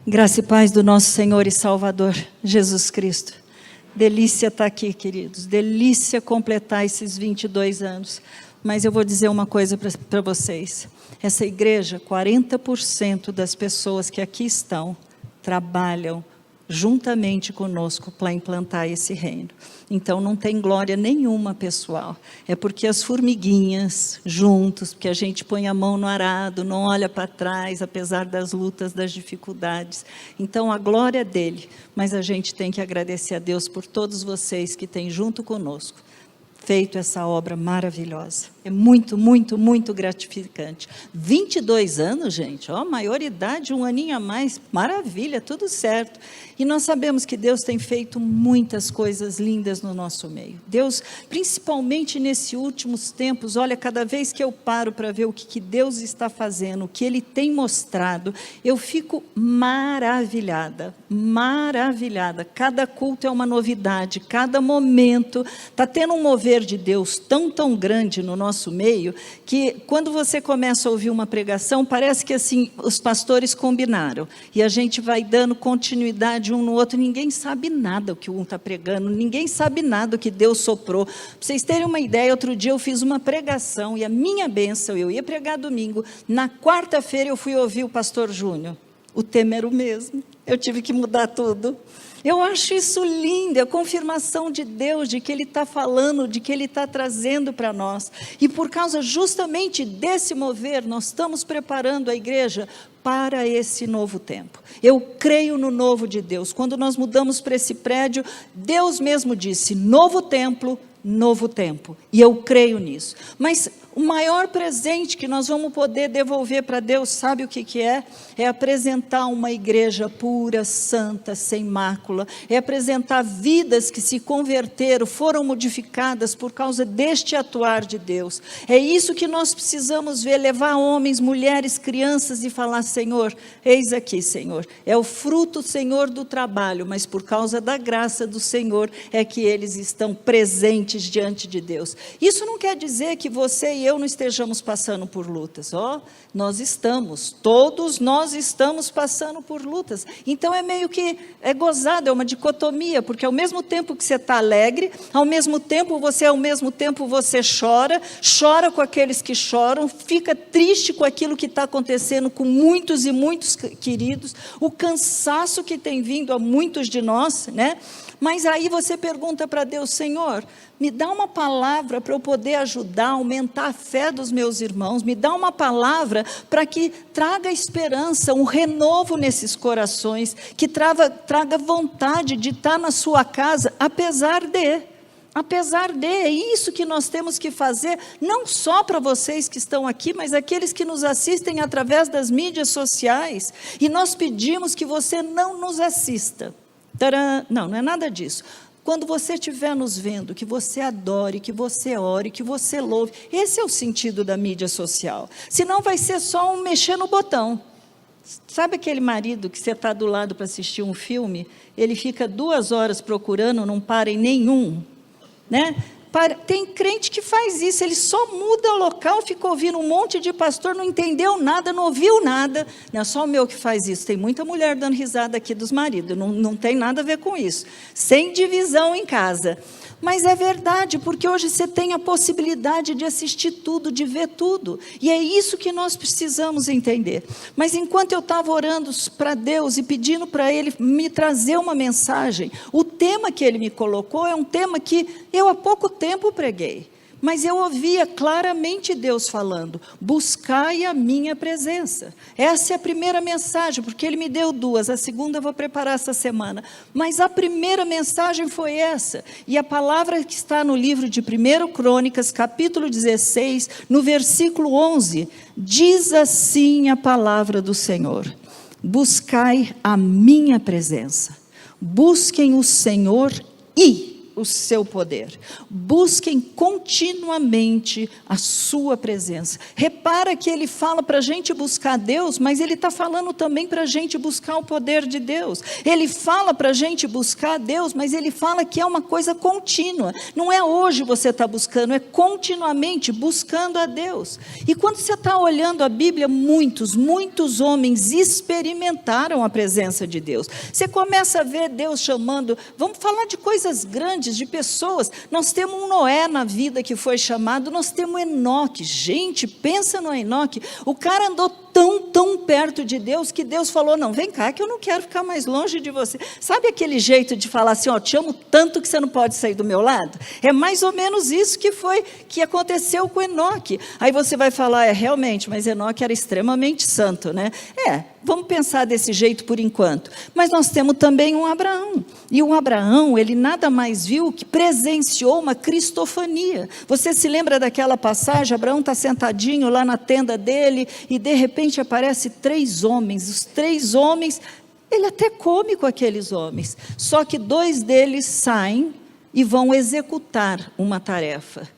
Graça e paz do nosso Senhor e Salvador, Jesus Cristo. Delícia estar aqui, queridos. Delícia completar esses 22 anos. Mas eu vou dizer uma coisa para vocês. Essa igreja, 40% das pessoas que aqui estão, trabalham juntamente conosco para implantar esse reino. Então não tem glória nenhuma pessoal, é porque as formiguinhas juntos, porque a gente põe a mão no arado, não olha para trás, apesar das lutas, das dificuldades. Então a glória é dele, mas a gente tem que agradecer a Deus por todos vocês que têm junto conosco feito essa obra maravilhosa. É muito, muito, muito gratificante. 22 anos, gente, ó, maioridade, um aninho a mais, maravilha, tudo certo. E nós sabemos que Deus tem feito muitas coisas lindas no nosso meio. Deus, principalmente nesses últimos tempos, olha, cada vez que eu paro para ver o que Deus está fazendo, o que Ele tem mostrado, eu fico maravilhada, maravilhada. Cada culto é uma novidade, cada momento está tendo um mover de Deus tão grande no nosso meio, que quando você começa a ouvir uma pregação, parece que assim, os pastores combinaram, e a gente vai dando continuidade um no outro, ninguém sabe nada o que um está pregando, ninguém sabe nada o que Deus soprou. Para vocês terem uma ideia, outro dia eu fiz uma pregação, e a minha bênção, eu ia pregar domingo, na quarta-feira eu fui ouvir o pastor Júnior, o tema era o mesmo, eu tive que mudar tudo. Eu acho isso lindo, é a confirmação de Deus, de que Ele está falando, de que Ele está trazendo para nós. E por causa justamente desse mover, nós estamos preparando a igreja para esse novo tempo. Eu creio no novo de Deus. Quando nós mudamos para esse prédio, Deus mesmo disse, novo templo, novo tempo. E eu creio nisso. Mas o maior presente que nós vamos poder devolver para Deus, sabe o que é? É apresentar uma igreja pura, santa, sem mácula. É apresentar vidas que se converteram, foram modificadas por causa deste atuar de Deus. É isso que nós precisamos ver, levar homens, mulheres, crianças e falar, Senhor, eis aqui, Senhor. É o fruto, Senhor, do trabalho, mas por causa da graça do Senhor é que eles estão presentes diante de Deus. Isso não quer dizer que você e eu não estejamos passando por lutas. Nós estamos, todos nós estamos passando por lutas. Então é meio que, é gozado, é uma dicotomia, porque ao mesmo tempo que você está alegre, ao mesmo tempo você chora com aqueles que choram, fica triste com aquilo que está acontecendo com muitos e muitos queridos, o cansaço que tem vindo a muitos de nós, né? Mas aí você pergunta para Deus, Senhor, me dá uma palavra para eu poder ajudar, aumentar a fé dos meus irmãos, me dá uma palavra para que traga esperança, um renovo nesses corações, que traga vontade de estar na sua casa, apesar de, é isso que nós temos que fazer, não só para vocês que estão aqui, mas aqueles que nos assistem através das mídias sociais, e nós pedimos que você não nos assista. Não é nada disso. Quando você estiver nos vendo, que você adore, que você ore, que você louve. Esse é o sentido da mídia social. Senão vai ser só um mexer no botão. Sabe aquele marido que você está do lado para assistir um filme? Ele fica 2 horas procurando, não para em nenhum, né? Tem crente que faz isso, ele só muda o local, fica ouvindo um monte de pastor, não entendeu nada, não ouviu nada. Não é só o meu que faz isso, tem muita mulher dando risada aqui dos maridos, não tem nada a ver com isso. Sem divisão em casa. Mas é verdade, porque hoje você tem a possibilidade de assistir tudo, de ver tudo. E é isso que nós precisamos entender. Mas enquanto eu estava orando para Deus e pedindo para Ele me trazer uma mensagem, o tema que Ele me colocou é um tema que eu há pouco tempo preguei. Mas eu ouvia claramente Deus falando, buscai a minha presença. Essa é a primeira mensagem, porque Ele me deu 2, a segunda eu vou preparar essa semana. Mas a primeira mensagem foi essa, e a palavra que está no livro de 1 Crônicas, capítulo 16, no versículo 11, diz assim a palavra do Senhor, buscai a minha presença, busquem o Senhor e o seu poder. Busquem continuamente a sua presença. Repara que ele fala para a gente buscar Deus, mas ele está falando também para a gente buscar o poder de Deus. Ele fala para a gente buscar Deus, mas ele fala que é uma coisa contínua. Não é hoje você está buscando, é continuamente buscando a Deus. E quando você está olhando a Bíblia, muitos homens experimentaram a presença de Deus. Você começa a ver Deus chamando, vamos falar de coisas grandes, de pessoas. Nós temos um Noé na vida que foi chamado, nós temos Enoque. Gente, pensa no Enoque, o cara andou tão perto de Deus, que Deus falou, não, vem cá que eu não quero ficar mais longe de você. Sabe aquele jeito de falar assim, ó, te amo tanto que você não pode sair do meu lado? É mais ou menos isso que aconteceu com Enoque. Aí você vai falar, realmente, mas Enoque era extremamente santo, né? Vamos pensar desse jeito por enquanto. Mas nós temos também um Abraão. E o Abraão, ele nada mais viu que presenciou uma cristofania. Você se lembra daquela passagem? Abraão está sentadinho lá na tenda dele e de repente aparecem 3 homens. Os 3 homens, ele até come com aqueles homens. Só que 2 deles saem e vão executar uma tarefa,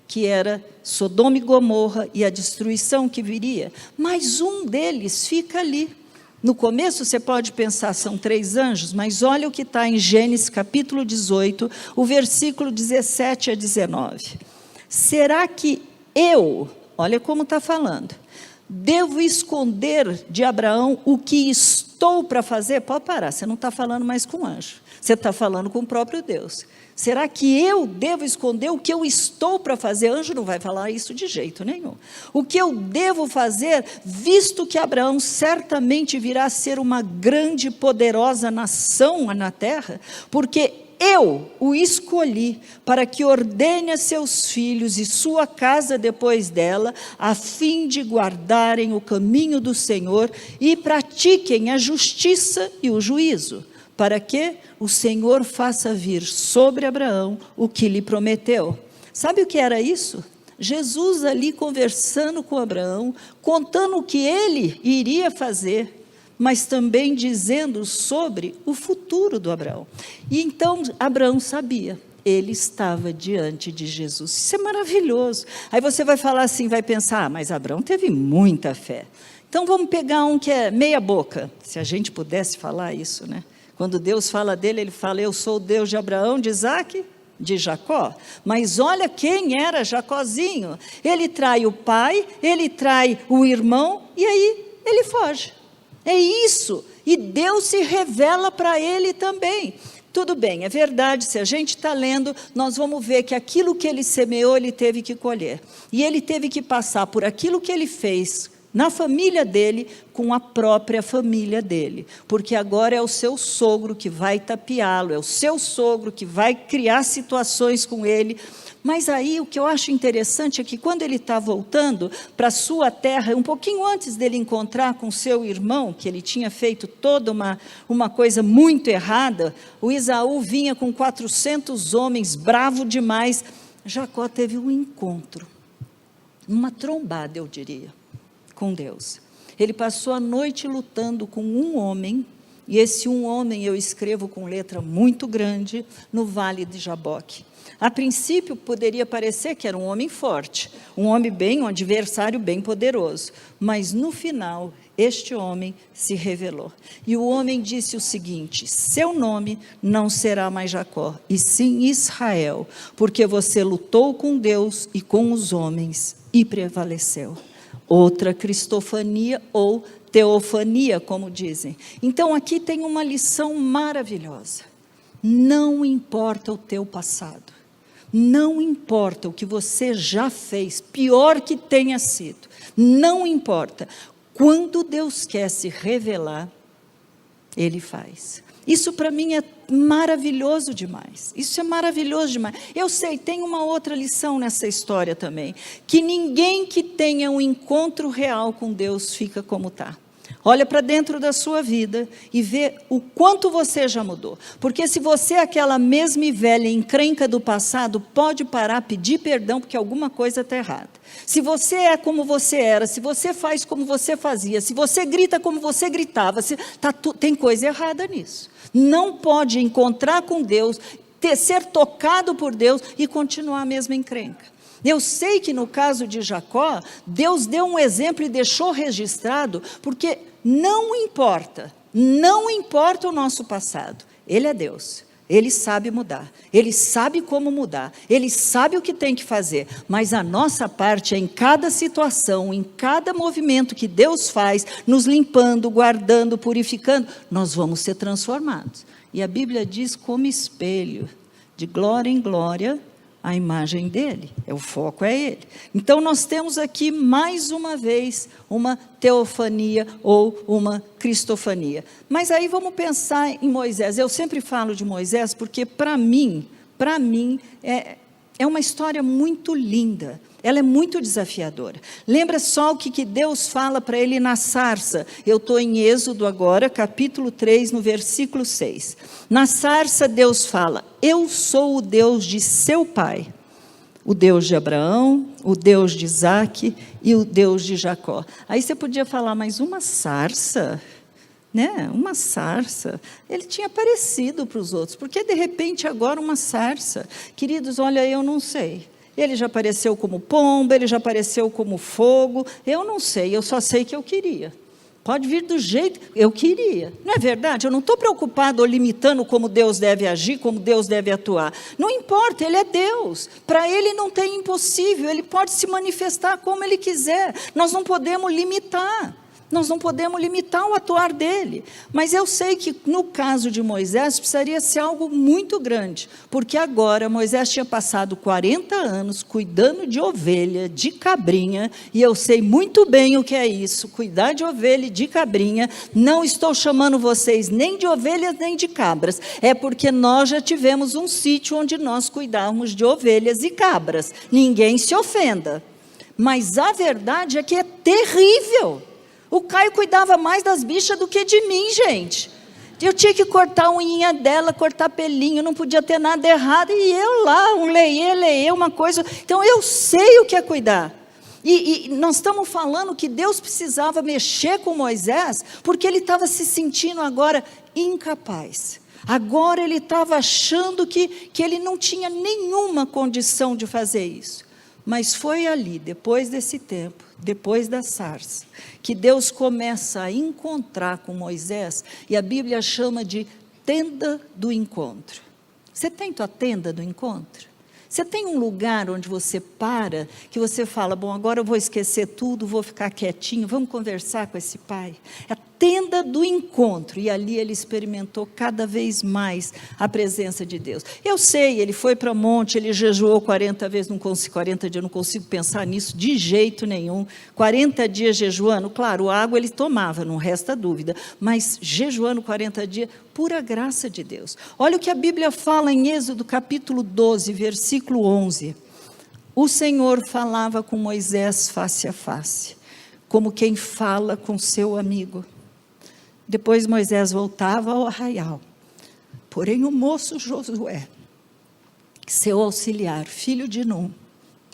que era Sodoma e Gomorra e a destruição que viria. Mas um deles fica ali. No começo você pode pensar, são 3 anjos, mas olha o que está em Gênesis capítulo 18, o versículo 17 a 19. Será que eu, olha como está falando, devo esconder de Abraão o que estou para fazer? Pode parar, você não está falando mais com anjo, você está falando com o próprio Deus. Será que eu devo esconder o que eu estou para fazer? Anjo não vai falar isso de jeito nenhum. O que eu devo fazer, visto que Abraão certamente virá a ser uma grande e poderosa nação na terra, porque eu o escolhi para que ordene a seus filhos e sua casa depois dela, a fim de guardarem o caminho do Senhor e pratiquem a justiça e o juízo, para que o Senhor faça vir sobre Abraão o que lhe prometeu. Sabe o que era isso? Jesus ali conversando com Abraão, contando o que ele iria fazer, mas também dizendo sobre o futuro do Abraão. E então Abraão sabia, ele estava diante de Jesus. Isso é maravilhoso. Aí você vai falar assim, vai pensar, mas Abraão teve muita fé. Então vamos pegar um que é meia boca, se a gente pudesse falar isso, né? Quando Deus fala dele, ele fala, eu sou o Deus de Abraão, de Isaque, de Jacó. Mas olha quem era Jacózinho. Ele trai o pai, ele trai o irmão, e aí ele foge. É isso. E Deus se revela para ele também. Tudo bem, é verdade, se a gente está lendo, nós vamos ver que aquilo que ele semeou, ele teve que colher. E ele teve que passar por aquilo que ele fez na família dele, com a própria família dele, porque agora é o seu sogro que vai tapeá-lo, é o seu sogro que vai criar situações com ele. Mas aí o que eu acho interessante é que quando ele está voltando para a sua terra, um pouquinho antes dele encontrar com seu irmão, que ele tinha feito toda uma coisa muito errada, o Esaú vinha com 400 homens, bravo demais. Jacó teve um encontro, uma trombada, eu diria, com Deus. Ele passou a noite lutando com um homem, e esse um homem eu escrevo com letra muito grande, no vale de Jaboque. A princípio poderia parecer que era um homem forte, um adversário bem poderoso, mas no final este homem se revelou. E o homem disse o seguinte, seu nome não será mais Jacó, e sim Israel, porque você lutou com Deus e com os homens e prevaleceu. Outra cristofania ou teofania, como dizem. Então aqui tem uma lição maravilhosa. Não importa o teu passado, não importa o que você já fez, pior que tenha sido, não importa. Quando Deus quer se revelar, Ele faz. Isso para mim é maravilhoso demais. Isso é maravilhoso demais. Eu sei, tem uma outra lição nessa história também, que ninguém que tenha um encontro real com Deus fica como está. Olha para dentro da sua vida e vê o quanto você já mudou. Porque se você é aquela mesma e velha encrenca do passado, pode parar, pedir perdão, porque alguma coisa está errada. Se você é como você era, se você faz como você fazia, se você grita como você gritava, tem coisa errada nisso. Não pode encontrar com Deus, ser tocado por Deus e continuar a mesma encrenca. Eu sei que no caso de Jacó, Deus deu um exemplo e deixou registrado, porque não importa o nosso passado, Ele é Deus. Ele sabe mudar, Ele sabe como mudar, Ele sabe o que tem que fazer, mas a nossa parte é em cada situação, em cada movimento que Deus faz, nos limpando, guardando, purificando, nós vamos ser transformados. E a Bíblia diz como espelho, de glória em glória, a imagem dele, o foco é ele. Então nós temos aqui mais uma vez uma teofania ou uma cristofania. Mas aí vamos pensar em Moisés. Eu sempre falo de Moisés porque para mim é uma história muito linda. Ela é muito desafiadora. Lembra só o que Deus fala para ele na sarça. Eu estou em Êxodo agora, capítulo 3, no versículo 6. Na sarça Deus fala: eu sou o Deus de seu pai, o Deus de Abraão, o Deus de Isaque e o Deus de Jacó. Aí você podia falar, mas uma sarça? Né? Uma sarça. Ele tinha aparecido para os outros. Por que de repente agora uma sarça? Queridos, olha, eu não sei. Ele já apareceu como pomba, ele já apareceu como fogo, eu não sei, eu só sei que eu queria. Pode vir do jeito que eu queria. Não é verdade? Eu não estou preocupado ou limitando como Deus deve agir, como Deus deve atuar. Não importa, Ele é Deus. Para Ele não tem impossível, Ele pode se manifestar como Ele quiser. Nós não podemos limitar. Nós não podemos limitar o atuar dele. Mas eu sei que no caso de Moisés precisaria ser algo muito grande, porque agora Moisés tinha passado 40 anos cuidando de ovelha, de cabrinha, e eu sei muito bem o que é isso, cuidar de ovelha e de cabrinha. Não estou chamando vocês nem de ovelhas nem de cabras, é porque nós já tivemos um sítio onde nós cuidávamos de ovelhas e cabras. Ninguém se ofenda, mas a verdade é que é terrível. O Caio cuidava mais das bichas do que de mim, gente. Eu tinha que cortar a unhinha dela, cortar pelinho, não podia ter nada errado. E eu lá, um leiê, uma coisa. Então, eu sei o que é cuidar. E nós estamos falando que Deus precisava mexer com Moisés, porque ele estava se sentindo agora incapaz. Agora ele estava achando que ele não tinha nenhuma condição de fazer isso. Mas foi ali, depois desse tempo, depois da sarça, que Deus começa a encontrar com Moisés, e a Bíblia chama de tenda do encontro. Você tem tua tenda do encontro? Você tem um lugar onde você para, que você fala, bom, agora eu vou esquecer tudo, vou ficar quietinho, vamos conversar com esse pai? É a tenda do encontro, e ali ele experimentou cada vez mais a presença de Deus. Eu sei, ele foi para o monte, ele jejuou 40 vezes, 40 dias, não consigo pensar nisso de jeito nenhum. 40 dias jejuando, claro, água ele tomava, não resta dúvida, mas jejuando 40 dias, pura graça de Deus. Olha o que a Bíblia fala em Êxodo capítulo 12, versículo 11. O Senhor falava com Moisés face a face, como quem fala com seu amigo. Depois Moisés voltava ao arraial. Porém o moço Josué, seu auxiliar, filho de Num,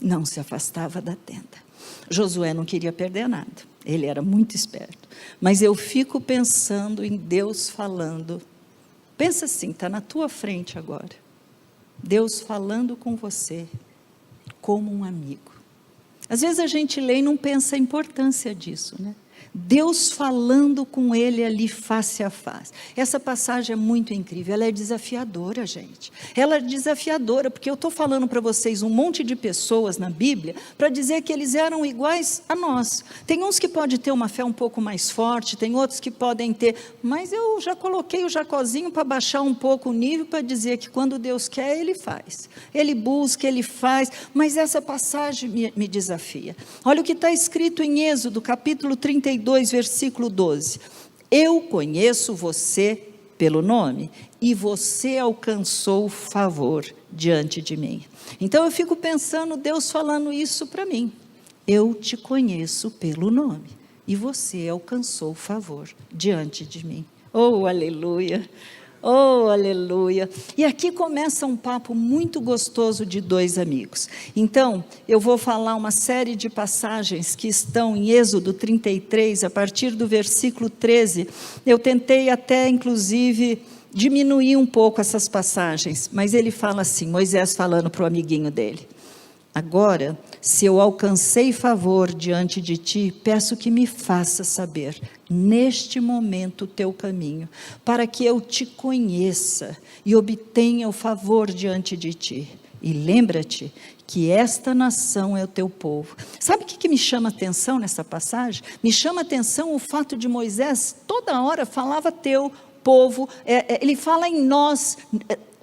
não se afastava da tenda. Josué não queria perder nada, ele era muito esperto. Mas eu fico pensando em Deus falando. Pensa assim, está na tua frente agora. Deus falando com você, como um amigo. Às vezes a gente lê e não pensa a importância disso, né? Deus falando com ele ali face a face. Essa passagem é muito incrível, ela é desafiadora, gente. Ela é desafiadora, porque eu estou falando para vocês um monte de pessoas na Bíblia, para dizer que eles eram iguais a nós. Tem uns que podem ter uma fé um pouco mais forte, tem outros que podem ter, mas eu já coloquei o Jacozinho para baixar um pouco o nível, para dizer que quando Deus quer, Ele faz. Ele busca, Ele faz, mas essa passagem me desafia. Olha o que está escrito em Êxodo, capítulo 32, versículo 12. Eu conheço você pelo nome, e você alcançou favor diante de mim. Então eu fico pensando, Deus falando isso para mim. Eu te conheço pelo nome, e você alcançou favor diante de mim. Oh, aleluia! Oh, aleluia! E aqui começa um papo muito gostoso de dois amigos. Então, eu vou falar uma série de passagens que estão em Êxodo 33, a partir do versículo 13. Eu tentei até, inclusive, diminuir um pouco essas passagens, mas ele fala assim, Moisés falando para o amiguinho dele: agora, se eu alcancei favor diante de ti, peço que me faça saber, neste momento, o teu caminho, para que eu te conheça e obtenha o favor diante de ti. E lembra-te que esta nação é o teu povo. Sabe o que me chama a atenção nessa passagem? Me chama a atenção o fato de Moisés, toda hora, falava teu povo, ele fala em nós.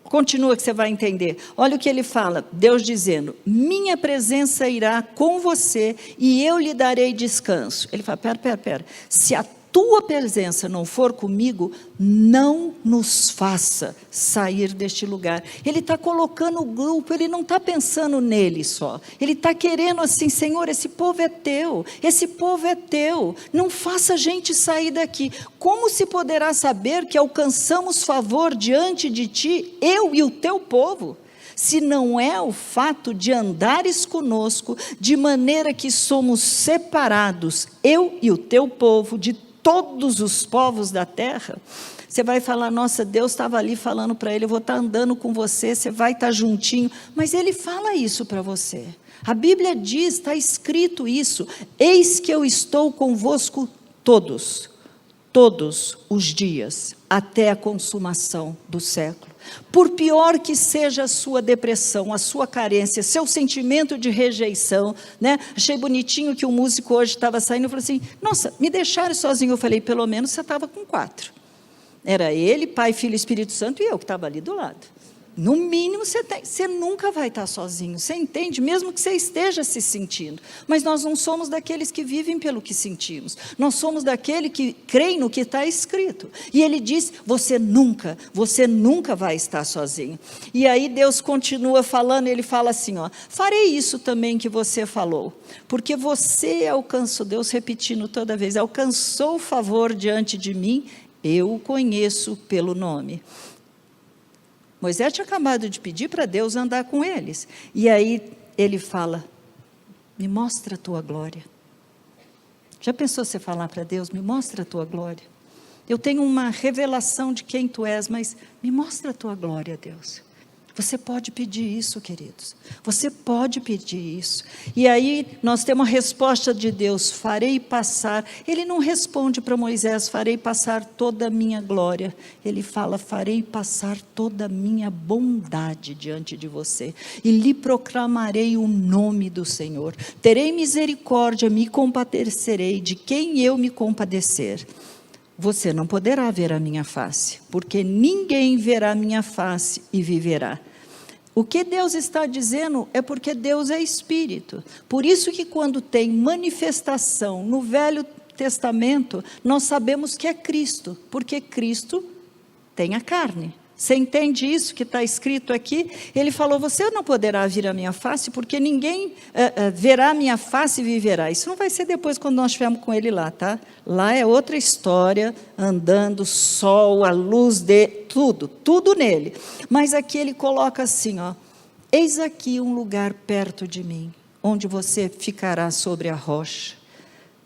Continua que você vai entender. Olha o que ele fala, Deus dizendo: minha presença irá com você e eu lhe darei descanso. Ele fala, pera, se a tua presença não for comigo, não nos faça sair deste lugar. Ele está colocando o grupo, ele não está pensando nele só, ele está querendo assim, Senhor, esse povo é teu, não faça a gente sair daqui. Como se poderá saber que alcançamos favor diante de ti, eu e o teu povo, se não é o fato de andares conosco, de maneira que somos separados, eu e o teu povo, de todos os povos da terra? Você vai falar, nossa, Deus estava ali falando para ele, eu vou estar andando com você, você vai estar juntinho, mas ele fala isso para você. A Bíblia diz, está escrito isso: eis que eu estou convosco todos os dias, até a consumação do século. Por pior que seja a sua depressão, a sua carência, seu sentimento de rejeição, né? Achei bonitinho que o músico hoje estava saindo e falou assim, nossa, me deixaram sozinho. Eu falei, pelo menos você estava com 4. Era ele, Pai, Filho e Espírito Santo, e eu que estava ali do lado. No mínimo, você nunca vai estar sozinho, você entende? Mesmo que você esteja se sentindo. Mas nós não somos daqueles que vivem pelo que sentimos. Nós somos daquele que creem no que está escrito. E ele diz, você nunca vai estar sozinho. E aí Deus continua falando, ele fala assim, ó, farei isso também que você falou, porque você alcançou, Deus repetindo toda vez, alcançou o favor diante de mim, eu o conheço pelo nome. Moisés tinha acabado de pedir para Deus andar com eles. E aí ele fala, me mostra a tua glória. Já pensou você falar para Deus, me mostra a tua glória? Eu tenho uma revelação de quem tu és, mas me mostra a tua glória, Deus. Você pode pedir isso, queridos. Você pode pedir isso. E aí nós temos a resposta de Deus, farei passar. Ele não responde para Moisés, farei passar toda a minha glória. Ele fala, farei passar toda a minha bondade diante de você. E lhe proclamarei o nome do Senhor. Terei misericórdia, me compadecerei de quem eu me compadecer. Você não poderá ver a minha face, porque ninguém verá a minha face e viverá. O que Deus está dizendo é porque Deus é Espírito. Por isso que quando tem manifestação no Velho Testamento, nós sabemos que é Cristo, porque Cristo tem a carne. Você entende isso que está escrito aqui? Ele falou, você não poderá ver a minha face, porque ninguém verá a minha face e viverá. Isso não vai ser depois quando nós estivermos com ele lá, tá? Lá é outra história, andando, sol, a luz de tudo nele. Mas aqui ele coloca assim, ó, eis aqui um lugar perto de mim, onde você ficará sobre a rocha.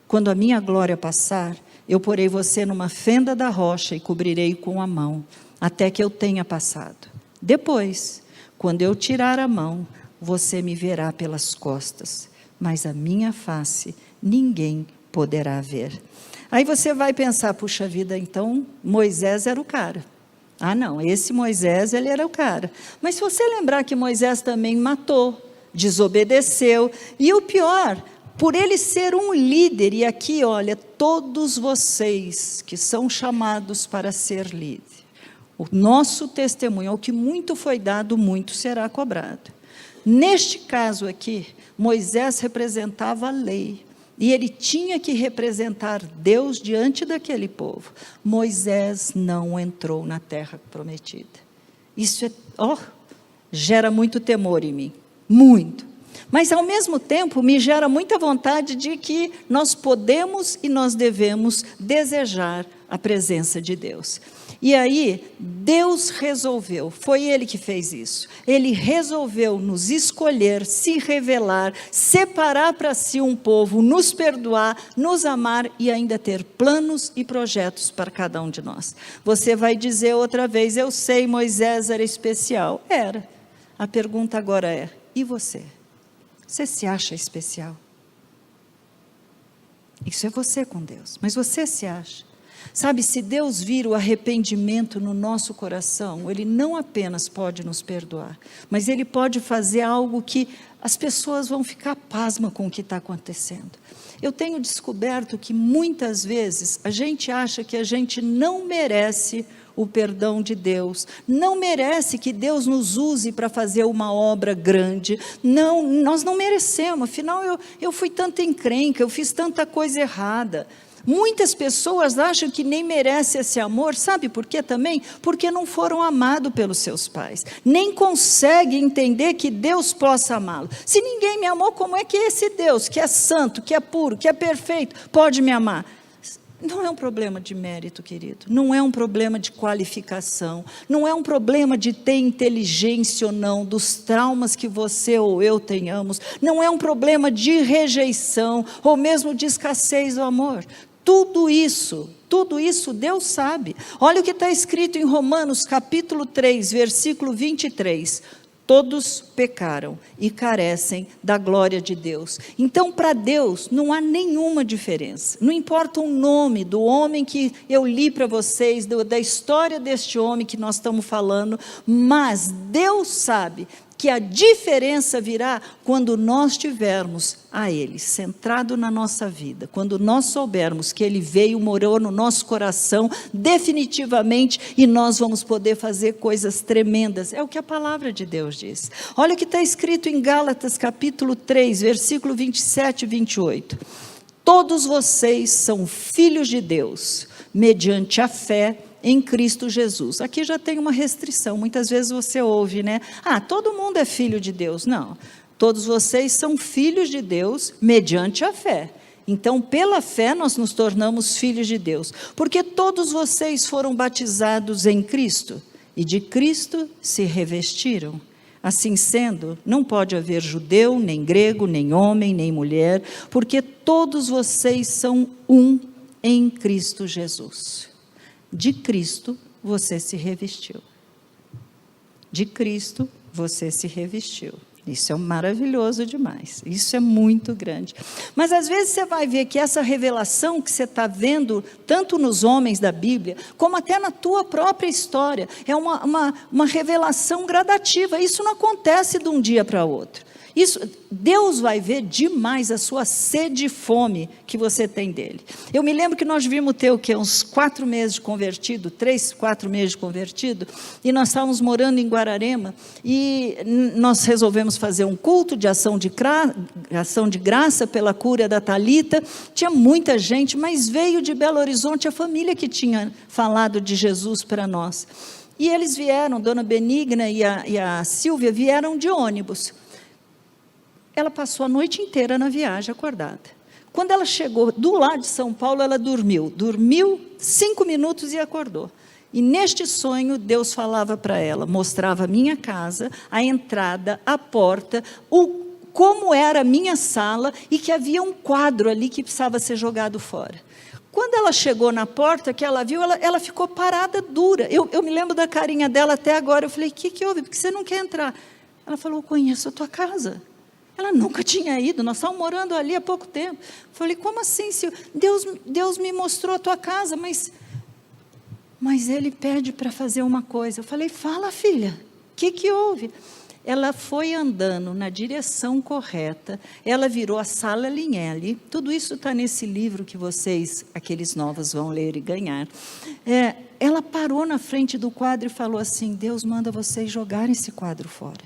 Quando a minha glória passar, eu porei você numa fenda da rocha e cobrirei com a mão, até que eu tenha passado. Depois, quando eu tirar a mão, você me verá pelas costas, mas a minha face ninguém poderá ver. Aí você vai pensar, puxa vida, então Moisés era o cara. Ah não, esse Moisés, ele era o cara. Mas se você lembrar que Moisés também matou, desobedeceu, e o pior, por ele ser um líder, e aqui olha, todos vocês que são chamados para ser líder, o nosso testemunho, ao que muito foi dado, muito será cobrado. Neste caso aqui, Moisés representava a lei, e ele tinha que representar Deus diante daquele povo. Moisés não entrou na terra prometida. Isso gera muito temor em mim, muito. Mas ao mesmo tempo me gera muita vontade de que nós podemos e nós devemos desejar a presença de Deus. E aí, Deus resolveu, foi Ele que fez isso. Ele resolveu nos escolher, se revelar, separar para si um povo, nos perdoar, nos amar e ainda ter planos e projetos para cada um de nós. Você vai dizer outra vez, eu sei, Moisés era especial. Era. A pergunta agora é, e você? Você se acha especial? Isso é você com Deus, mas você se acha? Sabe, se Deus vir o arrependimento no nosso coração, Ele não apenas pode nos perdoar, mas Ele pode fazer algo que as pessoas vão ficar pasmas com o que está acontecendo. Eu tenho descoberto que muitas vezes a gente acha que a gente não merece o perdão de Deus, não merece que Deus nos use para fazer uma obra grande, não, nós não merecemos, afinal eu fui tanta encrenca, eu fiz tanta coisa errada. Muitas pessoas acham que nem merece esse amor, sabe por quê também? Porque não foram amados pelos seus pais, nem conseguem entender que Deus possa amá-lo. Se ninguém me amou, como é que esse Deus, que é santo, que é puro, que é perfeito, pode me amar? Não é um problema de mérito, querido, não é um problema de qualificação, não é um problema de ter inteligência ou não, dos traumas que você ou eu tenhamos, não é um problema de rejeição, ou mesmo de escassez do amor. Tudo isso Deus sabe. Olha o que está escrito em Romanos capítulo 3, versículo 23. Todos pecaram e carecem da glória de Deus. Então, para Deus, não há nenhuma diferença. Não importa o nome do homem que eu li para vocês, da história deste homem que nós estamos falando, mas Deus sabe que a diferença virá quando nós tivermos a Ele centrado na nossa vida, quando nós soubermos que Ele veio, morou no nosso coração definitivamente e nós vamos poder fazer coisas tremendas. É o que a palavra de Deus diz. Olha o que está escrito em Gálatas capítulo 3, versículo 27 e 28. Todos vocês são filhos de Deus, mediante a fé em Cristo Jesus. Aqui já tem uma restrição, muitas vezes você ouve, né? Todo mundo é filho de Deus. Não, todos vocês são filhos de Deus mediante a fé. Então, pela fé nós nos tornamos filhos de Deus, porque todos vocês foram batizados em Cristo, e de Cristo se revestiram. Assim sendo, não pode haver judeu, nem grego, nem homem, nem mulher, porque todos vocês são um em Cristo Jesus. De Cristo você se revestiu. De Cristo você se revestiu. Isso é maravilhoso demais. Isso é muito grande. Mas às vezes você vai ver que essa revelação que você está vendo, tanto nos homens da Bíblia, como até na tua própria história, é uma revelação gradativa. Isso não acontece de um dia para outro. Deus vai ver demais a sua sede e fome que você tem dele. Eu me lembro que nós vimos ter uns 4 meses de convertido, 3, 4 meses de convertido, e nós estávamos morando em Guararema, e nós resolvemos fazer um culto de ação de graça pela cura da Thalita. Tinha muita gente, mas veio de Belo Horizonte a família que tinha falado de Jesus para nós. E eles vieram, Dona Benigna e a Silvia vieram de ônibus. Ela passou a noite inteira na viagem acordada. Quando ela chegou do lado de São Paulo, ela dormiu 5 minutos e acordou. E neste sonho, Deus falava para ela, mostrava a minha casa, a entrada, a porta, como era a minha sala, e que havia um quadro ali que precisava ser jogado fora. Quando ela chegou na porta, que ela viu, ela ficou parada, dura. Eu me lembro da carinha dela até agora. Eu falei, o que houve? Porque você não quer entrar? Ela falou, eu conheço a tua casa. Ela nunca tinha ido, nós estávamos morando ali há pouco tempo. Falei, como assim? Se Deus me mostrou a tua casa, mas Ele pede para fazer uma coisa. Eu falei, fala, filha, o que houve? Ela foi andando na direção correta, ela virou a Sala Linelli, tudo isso está nesse livro que vocês, aqueles novos, vão ler e ganhar. Ela parou na frente do quadro e falou assim, Deus manda vocês jogarem esse quadro fora.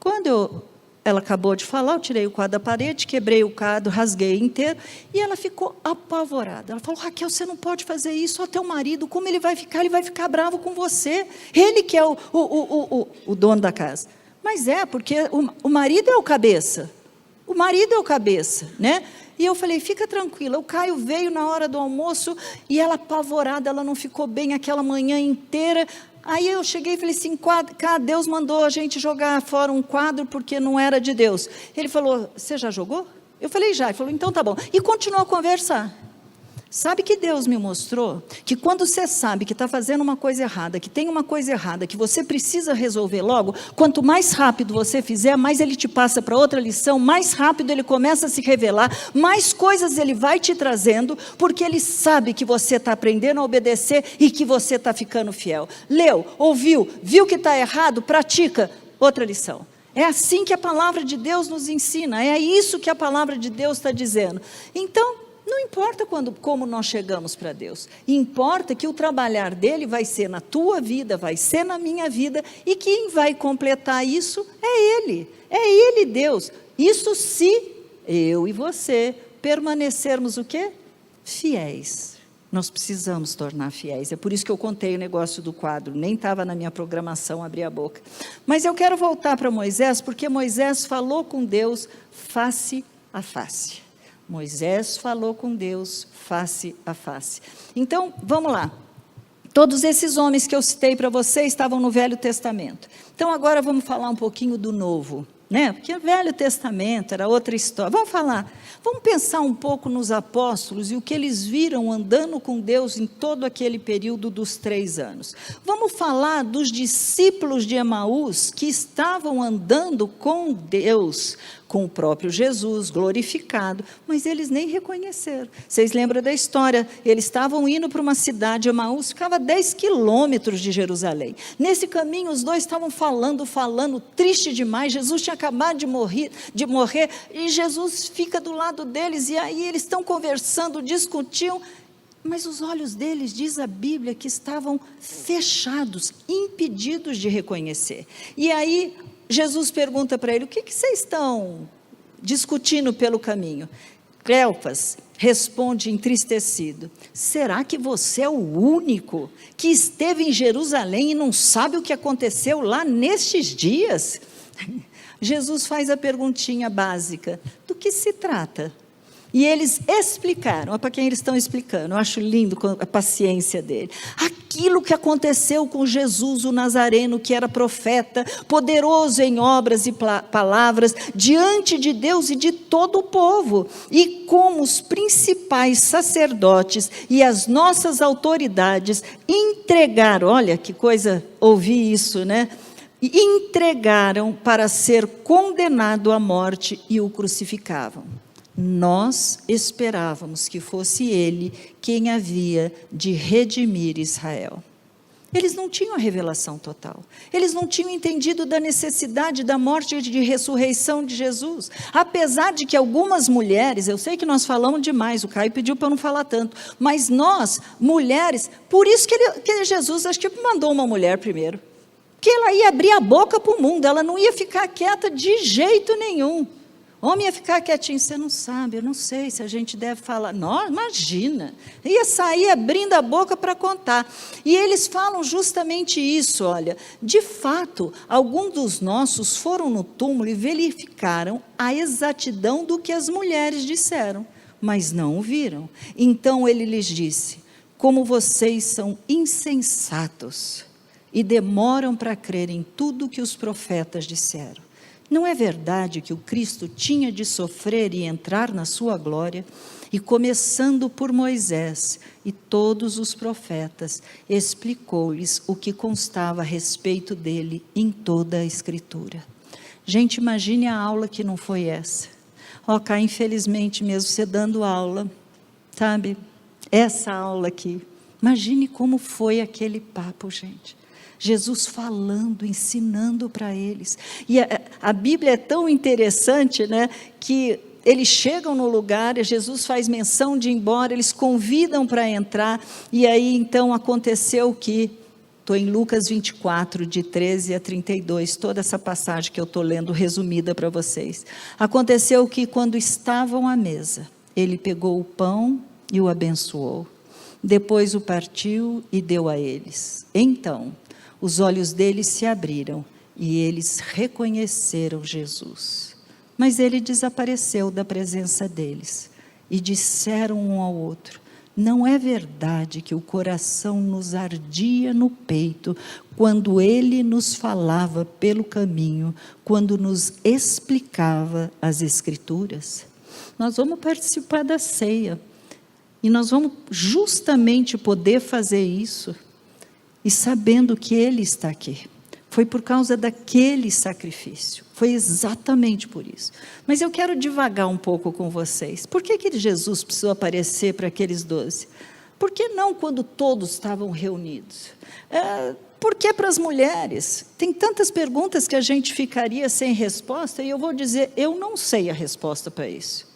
Quando ela acabou de falar, eu tirei o quadro da parede, quebrei o quadro, rasguei inteiro, e ela ficou apavorada. Ela falou, Raquel, você não pode fazer isso, ó, teu marido, como ele vai ficar bravo com você, ele que é o dono da casa. Mas porque o marido é o cabeça, né? E eu falei, fica tranquila, o Caio veio na hora do almoço, e ela apavorada, ela não ficou bem aquela manhã inteira. Aí eu cheguei e falei assim, Deus mandou a gente jogar fora um quadro, porque não era de Deus. Ele falou, você já jogou? Eu falei, já. Ele falou, então tá bom. E continuou a conversar. Sabe que Deus me mostrou? Que quando você sabe que está fazendo uma coisa errada, que tem uma coisa errada, que você precisa resolver logo, quanto mais rápido você fizer, mais Ele te passa para outra lição, mais rápido Ele começa a se revelar, mais coisas Ele vai te trazendo, porque Ele sabe que você está aprendendo a obedecer e que você está ficando fiel. Leu, ouviu, viu que está errado, pratica, outra lição. É assim que a palavra de Deus nos ensina, é isso que a palavra de Deus está dizendo. Então, não importa como nós chegamos para Deus, importa que o trabalhar dele vai ser na tua vida, vai ser na minha vida, e quem vai completar isso é Ele Deus. Isso se eu e você permanecermos o quê? Fiéis. Nós precisamos tornar fiéis, é por isso que eu contei o negócio do quadro, nem estava na minha programação abrir a boca. Mas eu quero voltar para Moisés, porque Moisés falou com Deus face a face. Moisés falou com Deus face a face. Então, vamos lá. Todos esses homens que eu citei para vocês estavam no Velho Testamento. Então, agora vamos falar um pouquinho do Novo, né? Porque o Velho Testamento era outra história. Vamos pensar um pouco nos apóstolos e o que eles viram andando com Deus em todo aquele período dos 3 anos. Vamos falar dos discípulos de Emaús que estavam andando com Deus, com o próprio Jesus glorificado, mas eles nem reconheceram. Vocês lembram da história? Eles estavam indo para uma cidade, Emaús ficava a 10 quilômetros de Jerusalém. Nesse caminho, os dois estavam falando, triste demais. Jesus tinha acabado de morrer, e Jesus fica do lado deles, e aí eles estão conversando, discutiam, mas os olhos deles, diz a Bíblia, que estavam fechados, impedidos de reconhecer. E aí, Jesus pergunta para ele, o que vocês estão discutindo pelo caminho? Cleopas responde entristecido, será que você é o único que esteve em Jerusalém e não sabe o que aconteceu lá nestes dias? Jesus faz a perguntinha básica, do que se trata? E eles explicaram, para quem eles estão explicando, eu acho lindo a paciência dele. Aquilo que aconteceu com Jesus, o Nazareno, que era profeta, poderoso em obras e palavras, diante de Deus e de todo o povo. E como os principais sacerdotes e as nossas autoridades entregaram, olha que coisa ouvir isso, né? Entregaram para ser condenado à morte e o crucificavam. Nós esperávamos que fosse ele quem havia de redimir Israel. Eles não tinham a revelação total. Eles não tinham entendido da necessidade da morte e de ressurreição de Jesus. Apesar de que algumas mulheres, eu sei que nós falamos demais, o Caio pediu para eu não falar tanto, mas nós, mulheres, por isso que Jesus, acho que mandou uma mulher primeiro. Porque ela ia abrir a boca para o mundo, ela não ia ficar quieta de jeito nenhum. Homem ia ficar quietinho, você não sabe, eu não sei se a gente deve falar. Não, imagina, ia sair abrindo a boca para contar. E eles falam justamente isso, olha, de fato, alguns dos nossos foram no túmulo e verificaram a exatidão do que as mulheres disseram, mas não o viram. Então ele lhes disse, como vocês são insensatos e demoram para crer em tudo que os profetas disseram. Não é verdade que o Cristo tinha de sofrer e entrar na sua glória? E começando por Moisés e todos os profetas, explicou-lhes o que constava a respeito dele em toda a Escritura. Gente, imagine a aula que não foi essa. Cá, infelizmente mesmo, você dando aula, sabe? Essa aula aqui. Imagine como foi aquele papo, gente. Jesus falando, ensinando para eles. E a Bíblia é tão interessante, né, que eles chegam no lugar, Jesus faz menção de ir embora, eles convidam para entrar, e aí então aconteceu que, estou em Lucas 24, de 13 a 32, toda essa passagem que eu estou lendo, resumida para vocês. Aconteceu que quando estavam à mesa, ele pegou o pão e o abençoou, depois o partiu e deu a eles. Então, os olhos deles se abriram e eles reconheceram Jesus. Mas ele desapareceu da presença deles. e disseram um ao outro: não é verdade que o coração nos ardia no peito quando ele nos falava pelo caminho, quando nos explicava as Escrituras? Nós vamos participar da ceia e nós vamos justamente poder fazer isso e sabendo que Ele está aqui. Foi por causa daquele sacrifício, foi exatamente por isso. Mas eu quero divagar um pouco com vocês. Por que Jesus precisou aparecer para aqueles 12? Por que não quando todos estavam reunidos? Por que para as mulheres? Tem tantas perguntas que a gente ficaria sem resposta, e eu vou dizer, eu não sei a resposta para isso.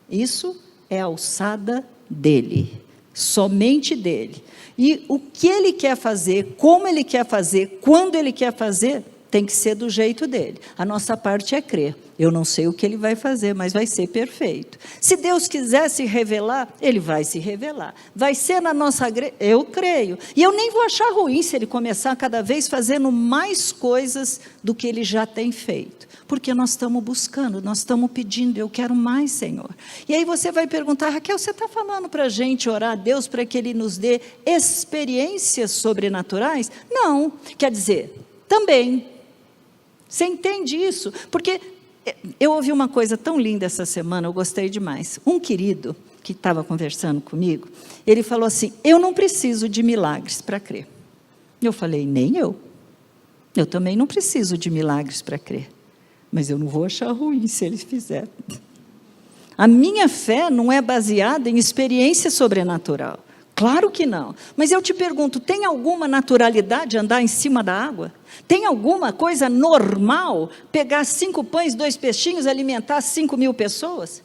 Isso é a alçada dele, somente dele. E o que ele quer fazer, como ele quer fazer, quando ele quer fazer, tem que ser do jeito dele. A nossa parte é crer. Eu não sei o que ele vai fazer, mas vai ser perfeito. Se Deus quiser se revelar, ele vai se revelar. Vai ser na nossa igreja, eu creio. E eu nem vou achar ruim se ele começar cada vez fazendo mais coisas do que ele já tem feito. Porque nós estamos buscando, nós estamos pedindo, eu quero mais, Senhor. E aí você vai perguntar: Raquel, você está falando para a gente orar a Deus para que Ele nos dê experiências sobrenaturais? Não, quer dizer, também. Você entende isso? Porque eu ouvi uma coisa tão linda essa semana, eu gostei demais. Um querido que estava conversando comigo, ele falou assim: eu não preciso de milagres para crer. Eu falei: nem eu. Eu também não preciso de milagres para crer. Mas eu não vou achar ruim se eles fizerem. A minha fé não é baseada em experiência sobrenatural. Claro que não. Mas eu te pergunto, tem alguma naturalidade andar em cima da água? Tem alguma coisa normal pegar 5 pães, 2 peixinhos, alimentar 5.000 pessoas?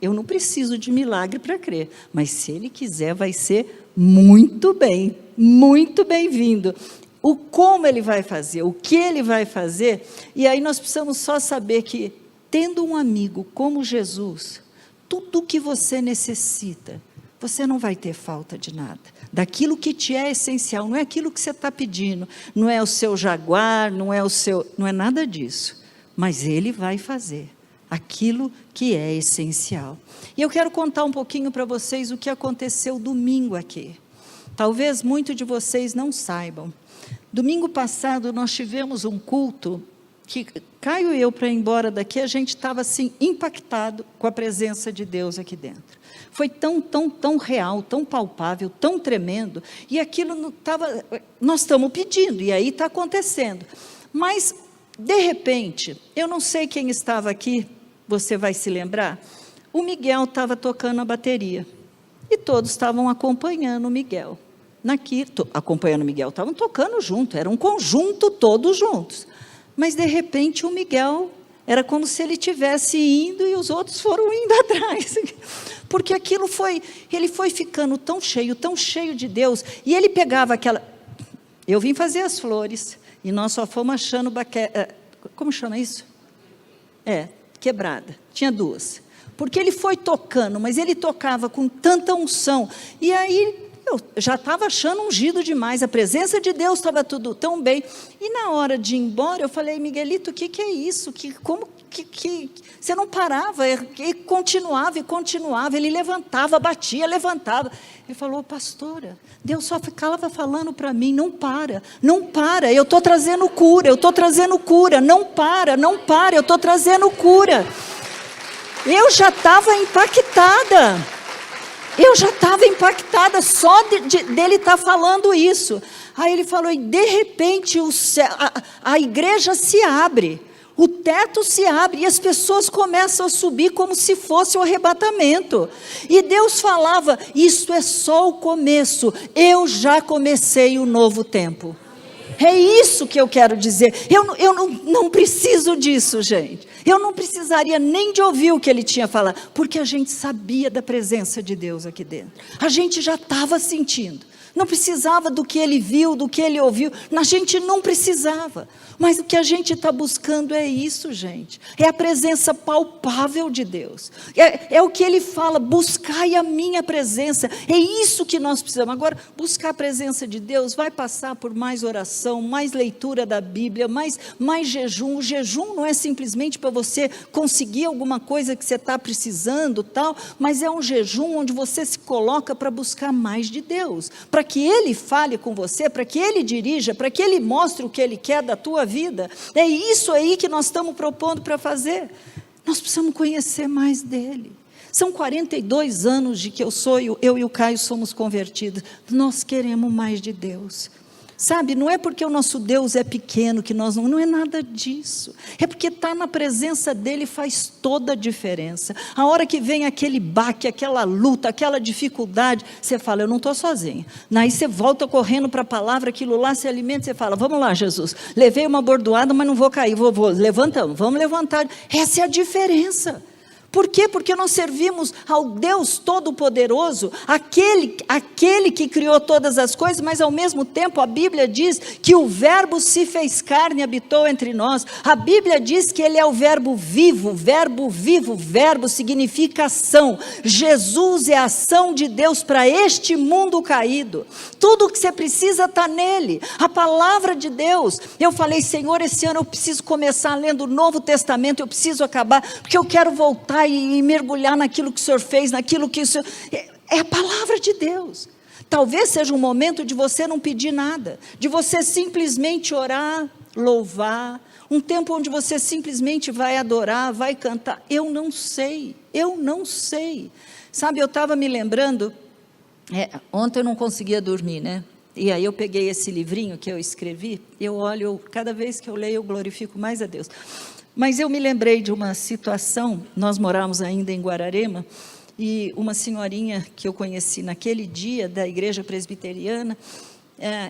Eu não preciso de milagre para crer. Mas se ele quiser, vai ser muito bem-vindo. O como ele vai fazer, o que ele vai fazer, e aí nós precisamos só saber que, tendo um amigo como Jesus, tudo o que você necessita, você não vai ter falta de nada, daquilo que te é essencial, não é aquilo que você está pedindo, não é o seu jaguar, não é nada disso, mas ele vai fazer aquilo que é essencial. E eu quero contar um pouquinho para vocês o que aconteceu domingo aqui. Talvez muitos de vocês não saibam. Domingo passado nós tivemos um culto que Caio e eu, para ir embora daqui, a gente estava assim impactado com a presença de Deus aqui dentro. Foi tão real, tão palpável, tão tremendo, e aquilo não estava, nós estamos pedindo, e aí está acontecendo. Mas, de repente, eu não sei quem estava aqui, você vai se lembrar, o Miguel estava tocando a bateria, e todos estavam acompanhando o Miguel. Acompanhando o Miguel, estavam tocando junto, era um conjunto, todos juntos. Mas, de repente, o Miguel, era como se ele estivesse indo e os outros foram indo atrás. Porque aquilo ele foi ficando tão cheio de Deus, e ele pegava aquela... Eu vim fazer as flores, e nós só fomos achando... Como chama isso? Quebrada, tinha 2. Porque ele foi tocando, mas ele tocava com tanta unção, e aí... Eu já estava achando ungido demais, a presença de Deus estava tudo tão bem. E na hora de ir embora, eu falei: Miguelito, o que é isso? Como que você não parava? E continuava, ele levantava, batia, levantava. Ele falou: pastora, Deus só ficava falando para mim: não para, eu estou trazendo cura, não para, eu estou trazendo cura. Eu já estava impactada. Só dele estar falando isso. Aí ele falou, e de repente a igreja se abre, o teto se abre, e as pessoas começam a subir como se fosse o arrebatamento. E Deus falava, isso é só o começo, eu já comecei o novo tempo. É isso que eu quero dizer. Eu não preciso disso, gente. Eu não precisaria nem de ouvir o que ele tinha falado, porque a gente sabia da presença de Deus aqui dentro. A gente já estava sentindo. não precisava do que ele viu, do que ele ouviu, a gente não precisava, mas o que a gente está buscando é isso, gente, é a presença palpável de Deus, é o que ele fala, buscai a minha presença, é isso que nós precisamos. Agora, buscar a presença de Deus vai passar por mais oração, mais leitura da Bíblia, mais jejum. O jejum não é simplesmente para você conseguir alguma coisa que você está precisando, tal, mas é um jejum onde você se coloca para buscar mais de Deus, para que Ele fale com você, para que Ele dirija, para que Ele mostre o que Ele quer da tua vida. É isso aí que nós estamos propondo para fazer. Nós precisamos conhecer mais dEle. São 42 anos de que eu e o Caio somos convertidos. Nós queremos mais de Deus. Sabe, não é porque o nosso Deus é pequeno que nós não é nada disso. É porque estar na presença dEle faz toda a diferença. A hora que vem aquele baque, aquela luta, aquela dificuldade, você fala, eu não estou sozinha. Aí você volta correndo para a palavra, aquilo lá se alimenta, você fala, vamos lá, Jesus, levei uma bordoada, mas não vou cair, levantamos, vamos levantar. Essa é a diferença. Por quê? Porque nós servimos ao Deus Todo-Poderoso, aquele que criou todas as coisas, mas ao mesmo tempo a Bíblia diz que o Verbo se fez carne e habitou entre nós. A Bíblia diz que Ele é o verbo vivo, verbo significa ação. Jesus é a ação de Deus para este mundo caído. Tudo o que você precisa está nele. A palavra de Deus. Eu falei, Senhor, esse ano eu preciso começar lendo o Novo Testamento, eu preciso acabar, porque eu quero voltar e mergulhar naquilo que o Senhor fez, naquilo que o Senhor... É a palavra de Deus. Talvez seja um momento de você não pedir nada, de você simplesmente orar, louvar, um tempo onde você simplesmente vai adorar, vai cantar. Eu não sei. Sabe, eu estava me lembrando, ontem eu não conseguia dormir, né? E aí eu peguei esse livrinho que eu escrevi, eu olho, cada vez que eu leio eu glorifico mais a Deus. Mas eu me lembrei de uma situação, nós morávamos ainda em Guararema, e uma senhorinha que eu conheci naquele dia, da igreja presbiteriana,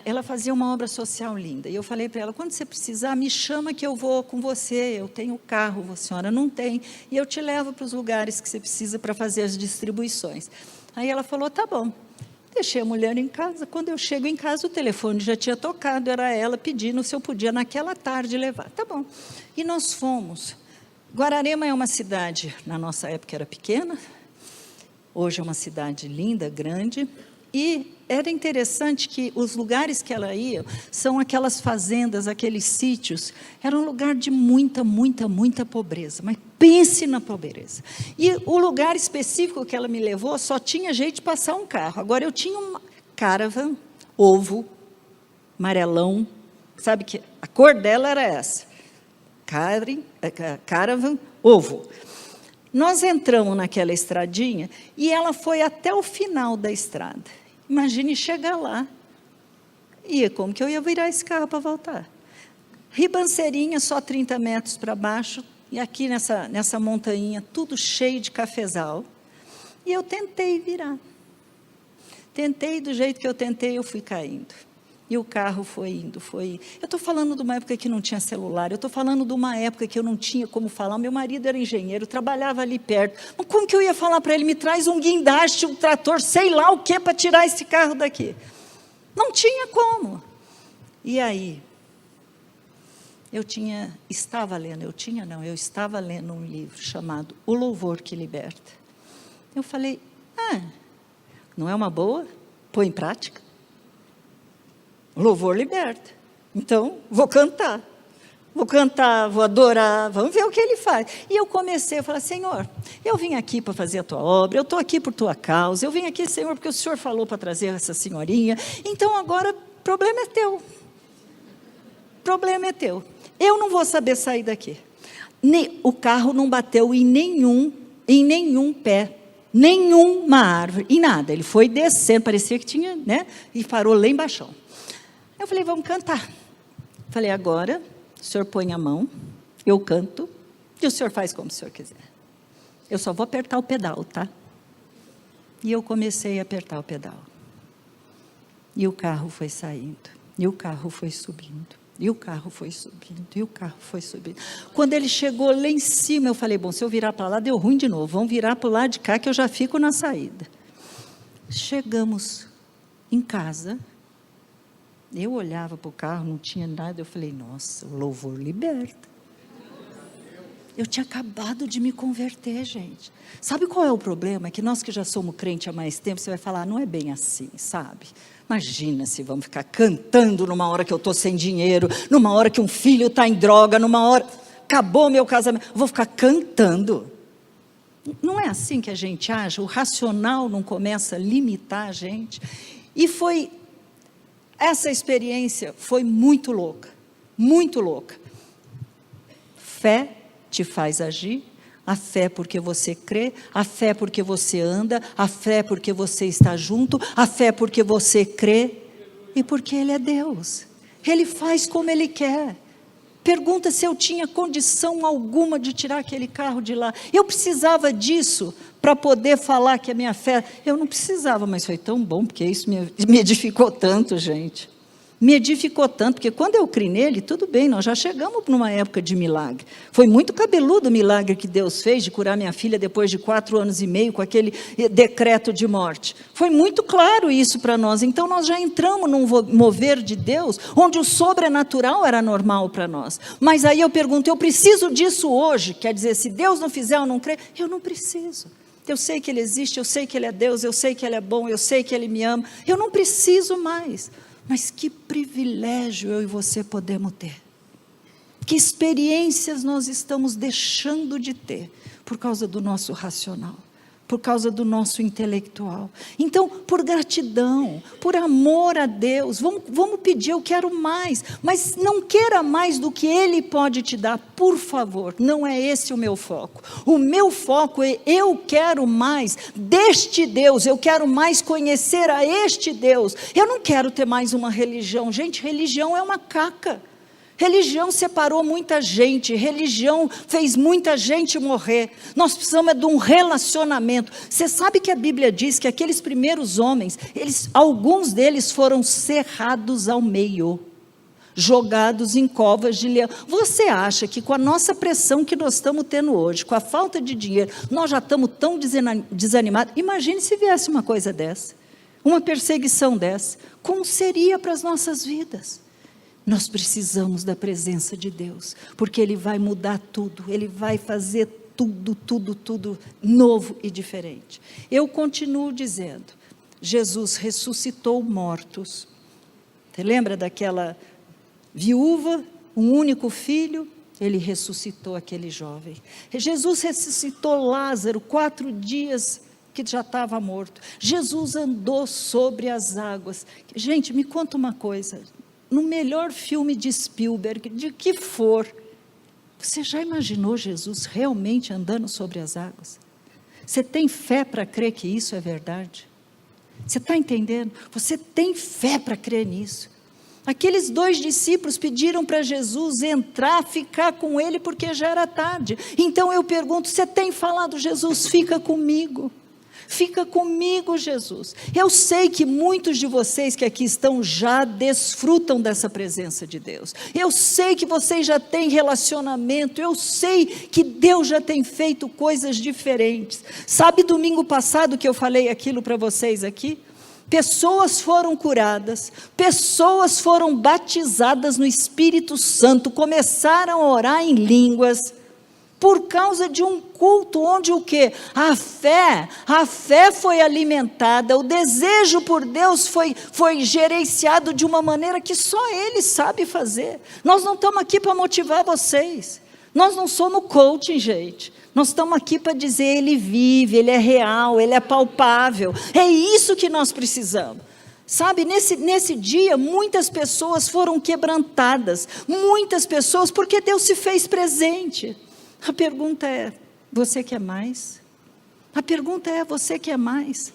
ela fazia uma obra social linda, e eu falei para ela, quando você precisar, me chama que eu vou com você, eu tenho carro, a senhora não tem, e eu te levo para os lugares que você precisa para fazer as distribuições. Aí ela falou, tá bom. Deixei a mulher em casa, quando eu chego em casa o telefone já tinha tocado, era ela pedindo se eu podia naquela tarde levar, tá bom, e nós fomos. Guararema é uma cidade, na nossa época era pequena, hoje é uma cidade linda, grande, e era interessante que os lugares que ela ia, são aquelas fazendas, aqueles sítios, era um lugar de muita pobreza, mas pense na pobreza. E o lugar específico que ela me levou, só tinha jeito de passar um carro. Agora eu tinha uma caravan, ovo, amarelão, sabe que a cor dela era essa, caravan, ovo. Nós entramos naquela estradinha, e ela foi até o final da estrada. Imagine chegar lá, e como que eu ia virar esse carro para voltar? Ribanceirinha, só 30 metros para baixo, e aqui nessa montanha, tudo cheio de cafezal, e eu tentei virar. Tentei, do jeito que eu tentei, eu fui caindo. E o carro foi indo. Eu estou falando de uma época que não tinha celular, eu estou falando de uma época que eu não tinha como falar, meu marido era engenheiro, trabalhava ali perto, mas como que eu ia falar para ele, me traz um guindaste, um trator, sei lá o que, para tirar esse carro daqui? Não tinha como. E aí, eu estava lendo um livro chamado O Louvor que Liberta. Eu falei, não é uma boa? Põe em prática. O louvor liberta. Então, vou cantar, vou adorar, vamos ver o que ele faz. E eu comecei a falar, Senhor, eu vim aqui para fazer a tua obra, eu estou aqui por tua causa, eu vim aqui, Senhor, porque o Senhor falou para trazer essa senhorinha, então agora, problema é teu. Problema é teu. Eu não vou saber sair daqui. O carro não bateu em nenhum pé, nenhuma árvore, em nada. Ele foi descendo, parecia que tinha, né? E parou lá embaixo. Eu falei, vamos cantar. Falei, agora, o senhor põe a mão, eu canto, e o senhor faz como o senhor quiser. Eu só vou apertar o pedal, tá? E eu comecei a apertar o pedal. E o carro foi saindo, e o carro foi subindo, e o carro foi subindo, e o carro foi subindo. Quando ele chegou lá em cima, eu falei, bom, se eu virar para lá, deu ruim de novo, vamos virar para o lado de cá, que eu já fico na saída. Chegamos em casa, eu olhava para o carro, não tinha nada, eu falei, nossa, o louvor liberta. Eu tinha acabado de me converter, gente. Sabe qual é o problema? É que nós que já somos crente há mais tempo, você vai falar, não é bem assim, sabe? Imagina se vamos ficar cantando numa hora que eu estou sem dinheiro, numa hora que um filho está em droga, numa hora, acabou meu casamento, eu vou ficar cantando. Não é assim que a gente age? O racional não começa a limitar a gente? E essa experiência foi muito louca, muito louca. Fé te faz agir, a fé porque você crê, a fé porque você anda, a fé porque você está junto, a fé porque você crê, e porque Ele é Deus, Ele faz como Ele quer. Pergunta se eu tinha condição alguma de tirar aquele carro de lá, eu precisava disso, para poder falar que a minha fé, eu não precisava, mas foi tão bom, porque isso me edificou tanto, gente. Me edificou tanto, porque quando eu criei nele, tudo bem, nós já chegamos numa época de milagre. Foi muito cabeludo o milagre que Deus fez de curar minha filha depois de 4 anos e meio com aquele decreto de morte. Foi muito claro isso para nós. Então nós já entramos num mover de Deus, onde o sobrenatural era normal para nós. Mas aí eu pergunto, eu preciso disso hoje? Quer dizer, se Deus não fizer, eu não creio? Eu não preciso. Eu sei que Ele existe, eu sei que Ele é Deus, eu sei que Ele é bom, eu sei que Ele me ama. Eu não preciso mais. Mas que privilégio eu e você podemos ter. Que experiências nós estamos deixando de ter por causa do nosso racional, por causa do nosso intelectual. Então, por gratidão, por amor a Deus, vamos pedir, eu quero mais, mas não queira mais do que Ele pode te dar, por favor, não é esse o meu foco. O meu foco é, eu quero mais deste Deus, eu quero mais conhecer a este Deus, eu não quero ter mais uma religião. Gente, religião é uma caca. Religião separou muita gente, religião fez muita gente morrer. Nós precisamos de um relacionamento. Você sabe que a Bíblia diz que aqueles primeiros homens, alguns deles foram cerrados ao meio, jogados em covas de leão. Você acha que com a nossa pressão que nós estamos tendo hoje, com a falta de dinheiro, nós já estamos tão desanimados? Imagine se viesse uma coisa dessa, uma perseguição dessa. Como seria para as nossas vidas? Nós precisamos da presença de Deus, porque Ele vai mudar tudo, Ele vai fazer tudo novo e diferente. Eu continuo dizendo, Jesus ressuscitou mortos. Você lembra daquela viúva, um único filho? Ele ressuscitou aquele jovem. Jesus ressuscitou Lázaro, 4 dias que já estava morto. Jesus andou sobre as águas. Gente, me conta uma coisa. No melhor filme de Spielberg, de que for, você já imaginou Jesus realmente andando sobre as águas? Você tem fé para crer que isso é verdade? Você está entendendo? Você tem fé para crer nisso? Aqueles 2 discípulos pediram para Jesus entrar, ficar com ele, porque já era tarde. Então eu pergunto, você tem falado, Jesus, fica comigo? Fica comigo, Jesus. Eu sei que muitos de vocês que aqui estão já desfrutam dessa presença de Deus. Eu sei que vocês já têm relacionamento. Eu sei que Deus já tem feito coisas diferentes. Sabe domingo passado que eu falei aquilo para vocês aqui? Pessoas foram curadas, pessoas foram batizadas no Espírito Santo, começaram a orar em línguas, por causa de um culto onde o quê? A fé foi alimentada, o desejo por Deus foi gerenciado de uma maneira que só Ele sabe fazer. Nós não estamos aqui para motivar vocês, nós não somos coaching, gente. Nós estamos aqui para dizer, Ele vive, Ele é real, Ele é palpável. É isso que nós precisamos. Sabe, nesse dia, muitas pessoas foram quebrantadas, muitas pessoas, porque Deus se fez presente. A pergunta é, você quer mais? A pergunta é, você quer mais?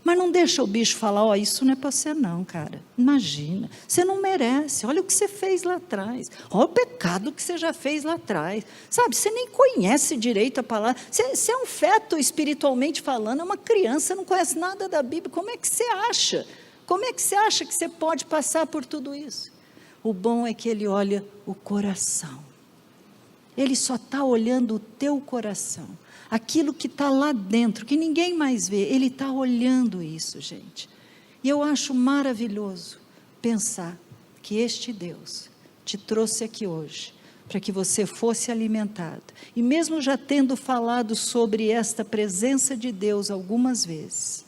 Mas não deixa o bicho falar, isso não é para você não, cara. Imagina, você não merece, olha o que você fez lá atrás. Olha o pecado que você já fez lá atrás. Sabe, você nem conhece direito a palavra. Você é um feto espiritualmente falando, é uma criança, não conhece nada da Bíblia. Como é que você acha? Como é que você acha que você pode passar por tudo isso? O bom é que Ele olha o coração. Ele só está olhando o teu coração, aquilo que está lá dentro, que ninguém mais vê, Ele está olhando isso, gente. E eu acho maravilhoso pensar que este Deus te trouxe aqui hoje, para que você fosse alimentado. E mesmo já tendo falado sobre esta presença de Deus algumas vezes,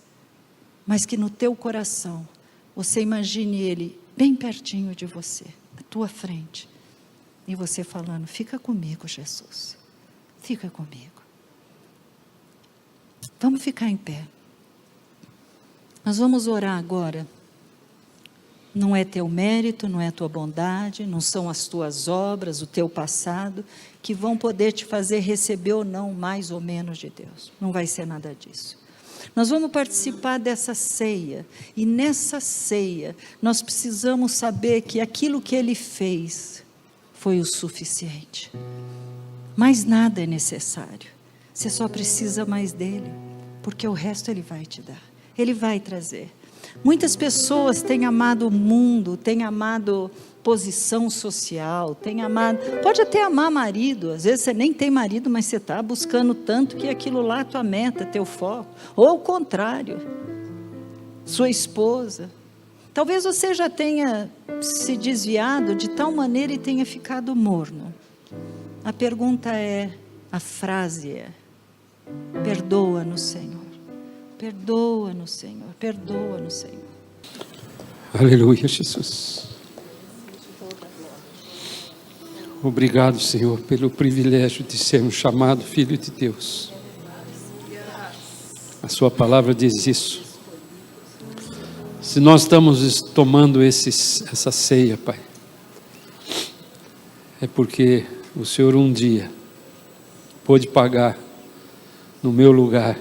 mas que no teu coração, você imagine Ele bem pertinho de você, à tua frente. E você falando, fica comigo, Jesus. Fica comigo. Vamos ficar em pé. Nós vamos orar agora. Não é teu mérito, não é tua bondade, não são as tuas obras, o teu passado, que vão poder te fazer receber ou não mais ou menos de Deus. Não vai ser nada disso. Nós vamos participar dessa ceia, e nessa ceia, nós precisamos saber que aquilo que Ele fez foi o suficiente. Mais nada é necessário. Você só precisa mais dEle, porque o resto Ele vai te dar. Ele vai trazer. Muitas pessoas têm amado o mundo, têm amado posição social, têm amado, pode até amar marido, às vezes você nem tem marido, mas você está buscando tanto que aquilo lá é tua meta, teu foco, ou ao contrário, sua esposa. Talvez você já tenha se desviado de tal maneira e tenha ficado morno. A pergunta é, a frase é, perdoa-nos, Senhor. Perdoa-nos, Senhor. Perdoa-nos, Senhor. Aleluia, Jesus. Obrigado, Senhor, pelo privilégio de sermos chamados filho de Deus. A sua palavra diz isso. Se nós estamos tomando essa ceia, Pai, é porque o Senhor um dia pôde pagar no meu lugar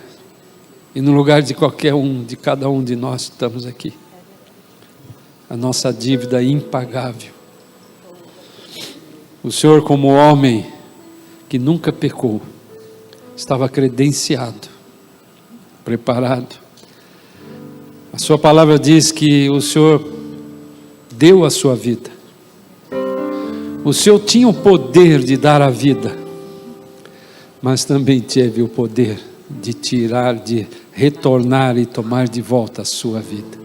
e no lugar de qualquer um, de cada um de nós que estamos aqui, a nossa dívida impagável. O Senhor, como homem que nunca pecou, estava credenciado, preparado. A sua palavra diz que o Senhor deu a sua vida. O Senhor tinha o poder de dar a vida, mas também teve o poder de tirar, de retornar e tomar de volta a sua vida.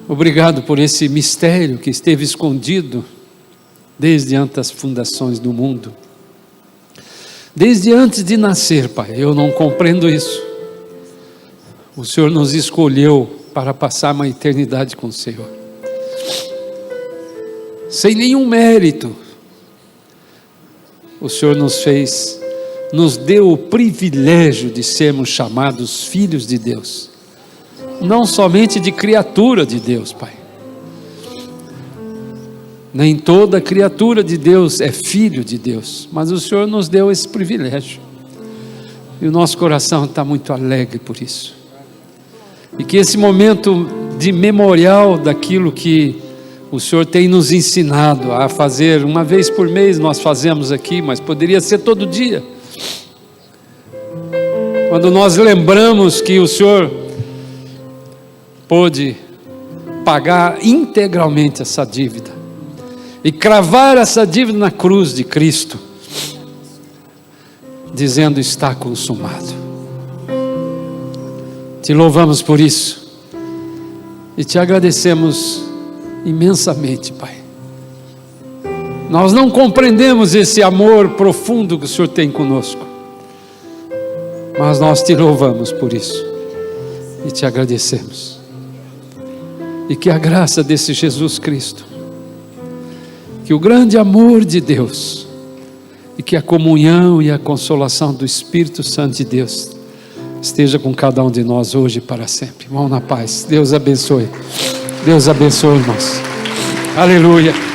Obrigado por esse mistério que esteve escondido desde antes das fundações do mundo. Desde antes de nascer, Pai, eu não compreendo isso. O Senhor nos escolheu para passar uma eternidade com o Senhor. Sem nenhum mérito, o Senhor nos deu o privilégio de sermos chamados filhos de Deus. Não somente de criatura de Deus, Pai. Nem toda criatura de Deus é filho de Deus, mas o Senhor nos deu esse privilégio. E o nosso coração está muito alegre por isso. E que esse momento de memorial daquilo que o Senhor tem nos ensinado a fazer, uma vez por mês nós fazemos aqui, mas poderia ser todo dia. Quando nós lembramos que o Senhor pôde pagar integralmente essa dívida e cravar essa dívida na cruz de Cristo, dizendo: está consumado. Te louvamos por isso e te agradecemos imensamente, Pai. Nós não compreendemos esse amor profundo que o Senhor tem conosco, mas nós te louvamos por isso e te agradecemos. E que a graça desse Jesus Cristo, que o grande amor de Deus e que a comunhão e a consolação do Espírito Santo de Deus esteja com cada um de nós hoje e para sempre. Vão na paz. Deus abençoe. Deus abençoe, irmãos. Aleluia.